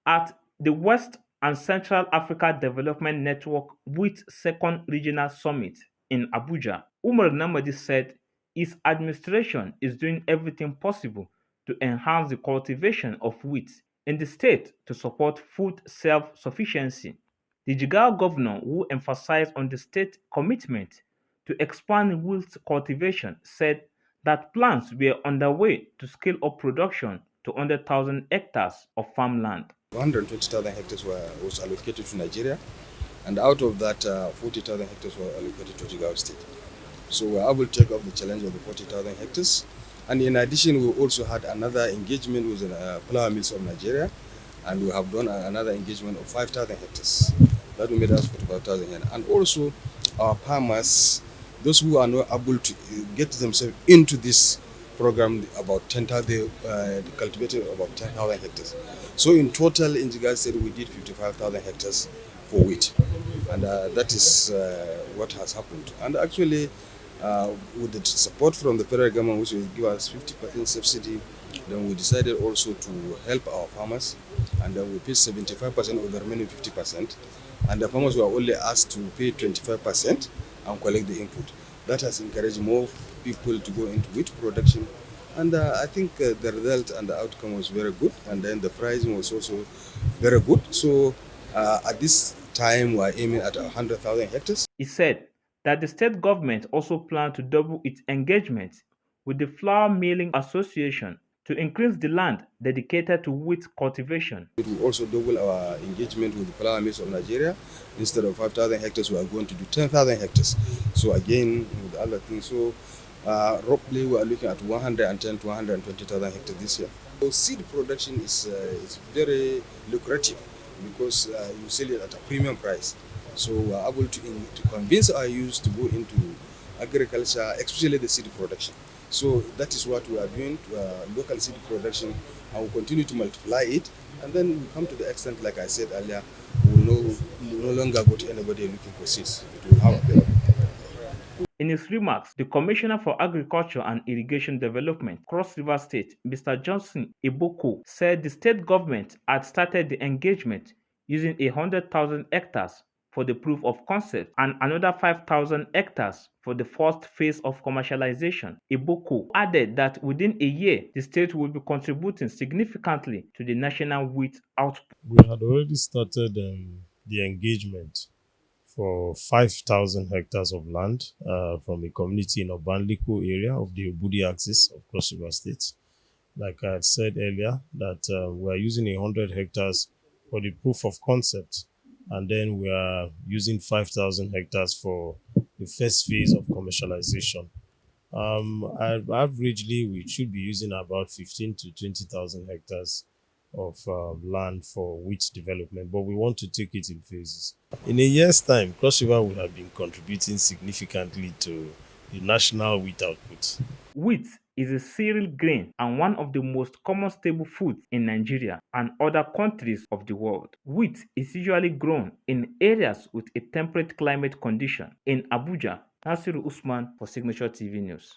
At the West and Central Africa Development Network Wheat Second Regional Summit in Abuja, Umar Namadi said his administration is doing everything possible to enhance the cultivation of wheat in the state to support food self-sufficiency. The Jigawa governor, who emphasized on the state commitment to expand wheat cultivation, said that plans were underway to scale up production to 100,000 hectares of farmland. 120,000 hectares was allocated to Nigeria, and out of that, 40,000 hectares were allocated to Jigawa State. So we are able to take up the challenge of the 40,000 hectares. And in addition, we also had another engagement with the flour mills of Nigeria, and we have done another engagement of 5,000 hectares. That will make us 45,000 here. And also, our farmers, those who are not able to get themselves into this program, about 10,000, they cultivated about 10,000 hectares. So in total, in Jigawa State, we did 55,000 hectares for wheat, and that is what has happened. And actually, with the support from the federal government, which will give us 50% subsidy, then we decided also to help our farmers, and we paid 75% of the remaining 50%, and the farmers were only asked to pay 25% and collect the input. That has encouraged more people to go into wheat production, and I think the result and the outcome was very good, and then the pricing was also very good. So at this time, we are aiming at 100,000 hectares. He said that the state government also planned to double its engagement with the Flour Milling Association to increase the land dedicated to wheat cultivation. It will also double our engagement with the flour mills of Nigeria. Instead of 5,000 hectares, we are going to do 10,000 hectares. So again, with other things, so roughly we are looking at 110 to 120,000 hectares this year. So seed production is very lucrative because you sell it at a premium price. So we are able to convince our youth to go into agriculture, especially the seed production. So that is what we are doing to local seed production, and we'll continue to multiply it. And then we come to the extent, like I said earlier, we will no longer go to anybody looking for seeds. It will have available. In his remarks, the Commissioner for Agriculture and Irrigation Development, Cross River State, Mr. Johnson Eboko, said the state government had started the engagement using 100,000 hectares for the proof of concept and another 5,000 hectares for the first phase of commercialization. Eboko added that within a year, the state will be contributing significantly to the national wheat output. We had already started the engagement for 5,000 hectares of land from a community in Obanliko area of the Obudi axis of Cross River State. Like I had said earlier, that we are using 100 hectares for the proof of concept, and then we are using 5,000 hectares for the first phase of commercialization. Averagely, we should be using about 15 to 20,000 hectares of land for wheat development, but we want to take it in phases. In a year's time, Cross River would have been contributing significantly to the national wheat output. Wheat is a cereal grain and one of the most common staple foods in Nigeria and other countries of the world. Wheat is usually grown in areas with a temperate climate condition. In Abuja, Nasiru Usman for Signature TV News.